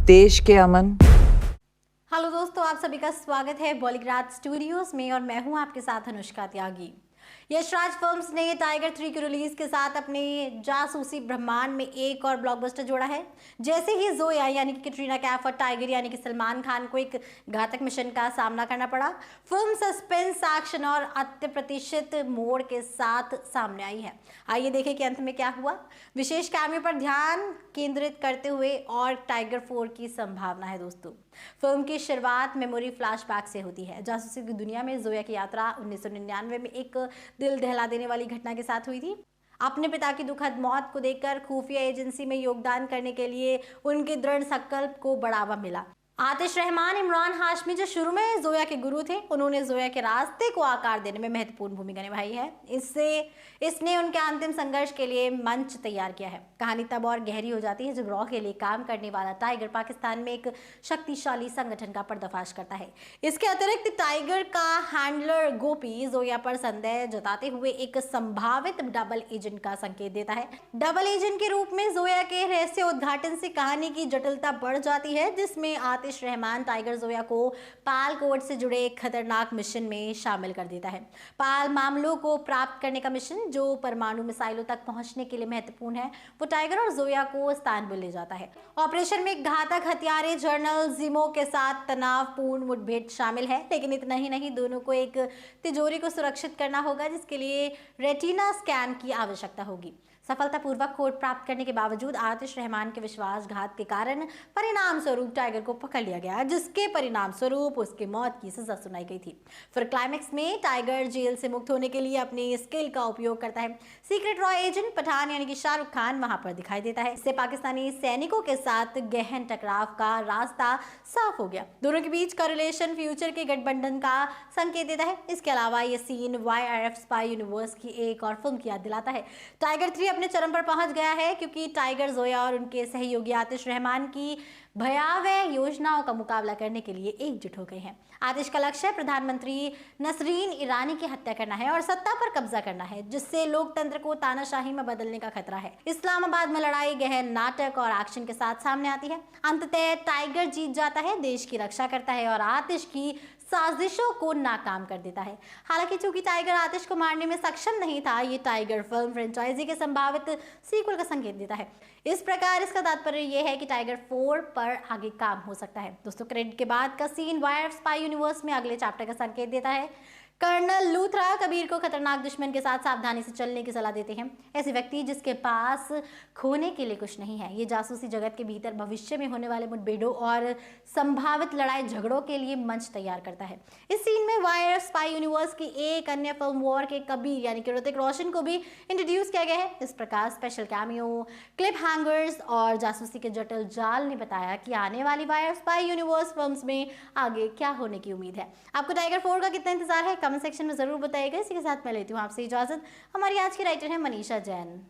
देश के अमन। हेलो दोस्तों, आप सभी का स्वागत है बॉलीग्राज स्टूडियोज में और मैं हूं आपके साथ अनुष्का त्यागी। यशराज फिल्म्स ने टाइगर 3 की रिलीज के साथ अपने जासूसी ब्रह्मांड में एक और ब्लॉकबस्टर जोड़ा है। जैसे ही जोया यानी कि कैटरीना कैफ और टाइगर यानी कि सलमान खान को एक घातक मिशन का सामना करना पड़ा, फिल्म सस्पेंस, एक्शन और अत्यप्रतिशित मोड़ के साथ सामने आई है। आइए देखें कि अंत में क्या हुआ। विशेष कैमियो पर ध्यान केंद्रित करते हुए और टाइगर 4 की संभावना है। दोस्तों, फिल्म की शुरुआत मेमोरी फ्लैशबैक से होती है। जासूसी की दुनिया में जोया की यात्रा 1999 में एक दिल दहला देने वाली घटना के साथ हुई थी। अपने पिता की दुखद मौत को देखकर खुफिया एजेंसी में योगदान करने के लिए उनके दृढ़ संकल्प को बढ़ावा मिला। आतिश रहमान, इमरान हाशमी जो शुरू में जोया के गुरु थे, उन्होंने जोया के रास्ते को आकार देने में महत्वपूर्ण भूमिका निभाई है। इसने उनके अंतिम संघर्ष के लिए मंच तैयार किया है। कहानी तब और गहरी हो जाती है जब रॉ के लिए काम करने वाला टाइगर पाकिस्तान में एक शक्तिशाली संगठन का पर्दाफाश करता है। इसके अतिरिक्त टाइगर का हैंडलर गोपी जोया पर संदेह जताते हुए एक संभावित डबल एजेंट का संकेत देता है। डबल एजेंट के रूप में जोया के रहस्य उद्घाटन से कहानी की जटिलता बढ़ जाती है, जिसमें आतिश रहमान टाइगर जोया को पाल कोड से जुड़े एक खतरनाक मिशन में शामिल कर देता है। पाल मामलों को प्राप्त करने का मिशन, जो परमाणु मिसाइलों तक पहुंचने के लिए महत्वपूर्ण है, वो टाइगर और जोया को इस्तांबुल ले जाता है। ऑपरेशन में घातक हथियारे जनरल जिमो के साथ तनावपूर्ण मुठभेड़ शामिल है। लेकिन इतना ही नहीं, दोनों को एक तिजोरी को सुरक्षित करना होगा जिसके लिए रेटिना स्कैन की आवश्यकता होगी। सफलतापूर्वक कोड प्राप्त करने के बावजूद आतिश रहमान के विश्वासघात के कारण परिणाम स्वरूप टाइगर को पकड़ लिया गया, जिसके परिणाम स्वरूप उसकी मौत की सजा सुनाई गई थी। फिर क्लाइमेक्स में टाइगर जेल से मुक्त होने के लिए अपनी स्किल का उपयोग करता है। सीक्रेट रॉ एजेंट पठान यानी कि शाहरुख खान वहां पर दिखाई देता है। इससे पाकिस्तानी सैनिकों के साथ गहन टकराव का रास्ता साफ हो गया। दोनों के बीच का रिलेशन फ्यूचर के गठबंधन का संकेत देता है। इसके अलावा ये सीन YRF स्पाई यूनिवर्स की एक और फिल्म की याद दिलाता है। टाइगर 3 अपने चरम पर पहुंच गया है क्योंकि टाइगर जोया और उनके सहयोगी आतिश रहमान की भयावह योजनाओं का मुकाबला करने के लिए एकजुट हो गए हैं। आतिश का लक्ष्य प्रधानमंत्री नसरीन ईरानी की हत्या करना है और सत्ता पर कब्जा करना है, जिससे लोकतंत्र को तानाशाही में बदलने का खतरा है। इस्लामाबाद में लड़ाई गहन नाटक और एक्शन के साथ सामने आती है। अंततः टाइगर जीत जाता है, देश की रक्षा करता है और आतिश की साजिशों को नाकाम कर देता है। हालांकि चूंकि टाइगर आतिश को मारने में सक्षम नहीं था, ये टाइगर फिल्म फ्रेंचाइजी के संभावित सीक्वल का संकेत देता है। इस प्रकार इसका तात्पर्य यह है कि टाइगर 4 पर आगे काम हो सकता है। दोस्तों, क्रेडिट के बाद का सीन YRF स्पाई यूनिवर्स में अगले चैप्टर का संकेत देता है। कर्नल लूथरा कबीर को खतरनाक दुश्मन के साथ सावधानी से चलने की सलाह देते हैं। ऐसे व्यक्ति जिसके पास खोने के लिए कुछ नहीं है, ये जासूसी जगत के भीतर भविष्य में होने वाले मुठभेड़ों और संभावित लड़ाई झगड़ों के लिए मंच तैयार करता है। इस सीन में YRF स्पाई यूनिवर्स की एक अन्य फिल्म वॉर के कबीर यानी कि ऋतिक रोशन को भी इंट्रोड्यूस किया गया है। इस प्रकार स्पेशल कैमियो, क्लिप हैंगर्स और जासूसी के जटिल जाल ने बताया कि आने वाली YRF स्पाई यूनिवर्स फिल्म्स में आगे क्या होने की उम्मीद है। आपको टाइगर 4 का कितना इंतजार है, कमेंट सेक्शन में जरूर बताइएगा। इसी के साथ मैं लेती हूँ आपसे इजाजत। हमारी आज की राइटर है मनीषा जैन।